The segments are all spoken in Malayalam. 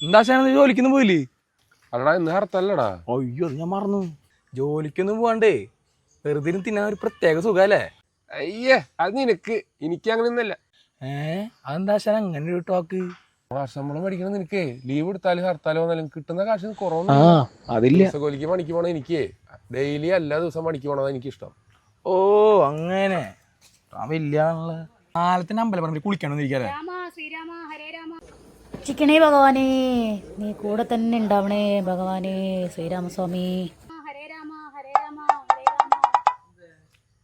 എന്താ ജോലിക്കൊന്നും പോയില്ലേ? അല്ലടാ ഇന്ന് ഹർത്താലടാ. അയ്യോ ഞാൻ മറന്നു. ജോലിക്കൊന്നും പോവാണ്ടേ വെറുതെ തിന്നാൻ ഒരു പ്രത്യേക സുഖല്ലേ? അയ്യേ അത് നിനക്ക്, എനിക്ക് അങ്ങനെ ഒന്നല്ല. അതെന്താ അങ്ങനെ ഒരു ടോക്ക്? മാസമ്പളം പഠിക്കണം നിനക്കേ, ലീവ് എടുത്താലും ഹർത്താൽ വന്നാലും കിട്ടുന്ന കാശ് കുറവൊന്നും. ജോലിക്ക് പണിക്ക് പോണ എനിക്ക് ഡെയിലി എല്ലാ ദിവസം പണിക്ക് പോണതാ എനിക്കിഷ്ടം. ഓ അങ്ങനെ വലിയ കാലത്തിന്റെ അമ്പലം പറഞ്ഞ് കുളിക്കണമെന്നിരിക്കാല്ലേ? ചിക്കണേ ഭഗവാനേ, നീ കൂടെ തന്നെ ഉണ്ടാവണേ ഭഗവാനേ ശ്രീരാമസ്വാമി.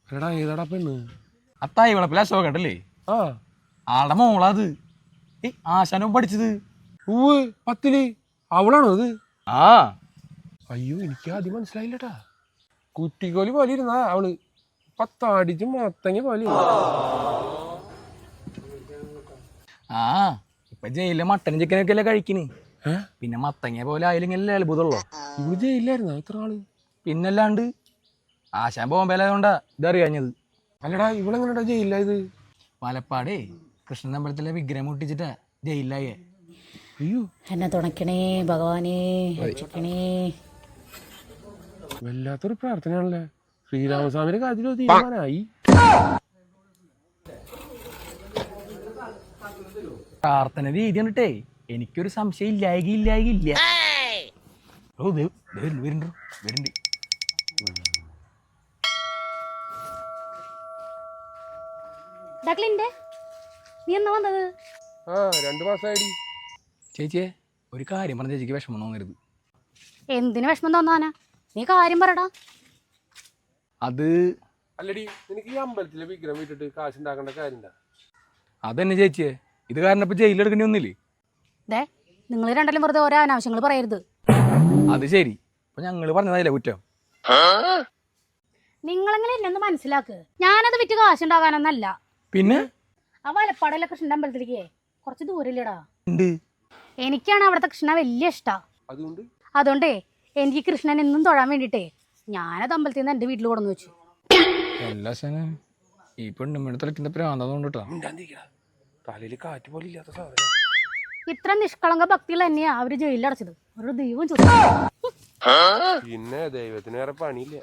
എടാ ഏതാടാ പെണ്ണ്? അത്തായി വിളപ്പില്ല അശോക കേട്ടല്ലേ? ആ ആളുടെ മോളാത്. ആശാനും പഠിച്ചത്. 10ല് അവളാണോ അത്? ആ അയ്യോ എനിക്ക് ആദ്യം മനസ്സിലായില്ലട്ടാ. കുറ്റിക്കോലി പോലെ ഇരുന്നാ അവള് 10 അടിച്ച് മത്തങ്ങ പോലെ. ആ ഇപ്പൊ ജയിലിലെ മട്ടനും ചിക്കനൊക്കെ അല്ലേ കഴിക്കണ്. പിന്നെ മത്തങ്ങ പോലെ ആയില്ലെങ്കിലല്ലേ അത്ഭുതമുള്ളോ? ഇവിടെ ജയിലിലായിരുന്നോ ഇത്ര ആള്? പിന്നല്ലാണ്ട് ആശാൻ ബോംബെയിലായതുകൊണ്ടാ ഇതറിയാഞ്ഞത്. അല്ലടാ ഇവളെങ്ങനെടാ ജയിലിലായത്? പാലപ്പാടേ കൃഷ്ണൻ അമ്പലത്തിലെ വിഗ്രഹം മുട്ടിച്ചിട്ടാ ജയിലിലായേ. അയ്യോ എന്നെ തുണയ്ക്കണേ ഭഗവാനേ, രക്ഷിക്കണേ. വല്ലാത്തൊരു പ്രാർത്ഥനയാണല്ലേ. ശ്രീരാമസ്വാമിയുടെ കാര്യത്തിൽ തീരുമാനമായി. പ്രാർത്ഥന രീതി കണ്ടിട്ടേ എനിക്കൊരു സംശയം ഇല്ലായില്ല. ഓ വരുന്നുണ്ട്. നീ എന്നാ വന്നത്? 2 മാസമായിടി. ചേച്ചിയെ ഒരു കാര്യം പറഞ്ഞ ചേച്ചിക്ക് വിഷമം തോന്നരുത്. എന്തിനു വിഷമം തോന്നാനാ? നീ കാര്യം പറടാ. അത് അല്ലടി നിനക്ക് ഈ അമ്പലത്തിലെ വിഗ്രഹം വിട്ടിട്ട് കാശുണ്ടാക്കേണ്ട കാര്യം. അതന്നെ ചേച്ചിയെ, ഇത് കാരണം ഇപ്പൊ ജയിലെടുക്കേണ്ടി വന്നില്ലേ? നിങ്ങൾ രണ്ടെല്ലാം വെറുതെ ഓരോ അനാവശ്യങ്ങൾ പറയരുത്. അത് ശരി, ഇപ്പൊ ഞങ്ങള് പറഞ്ഞതല്ലേ കുറ്റം? നിങ്ങളെങ്കിലും എന്നെ ഒന്ന് മനസ്സിലാക്ക്. ഞാനത് വിറ്റ് കാശുണ്ടാകാനൊന്നല്ല. പിന്നെ ആ വലപ്പാടല്ലേ കൃഷ്ണന്റെ അമ്പലത്തിലേക്ക് കുറച്ച് ദൂരല്ലേടാ? ഉണ്ട്. എനിക്കാണ് അവിടുത്തെ കൃഷ്ണ വലിയ ഇഷ്ടാ. അതുകൊണ്ടേ എനിക്ക് കൃഷ്ണൻ എന്നും തൊഴാൻ വേണ്ടിട്ടേ ഞാനത് അമ്പലത്തിൽ നിന്ന് എന്റെ വീട്ടിൽ കൊണ്ടു വെച്ചു. ഈ പെണ്ണുമ്മയുടെ തലക്കിന്റെ പ്രാന്തോണ്ടിട്ടാ തലയിൽ കാറ്റ് പോലെ ഇല്ലാത്ത സാധനം. ഇത്ര നിഷ്കളങ്ക ഭക്തികൾ തന്നെയാ അവര് ജയിലിൽ അടച്ചത്. ഒരു ദൈവം ചോദിച്ചു. പിന്നെ ദൈവത്തിന് വേറെ പണിയില്ല.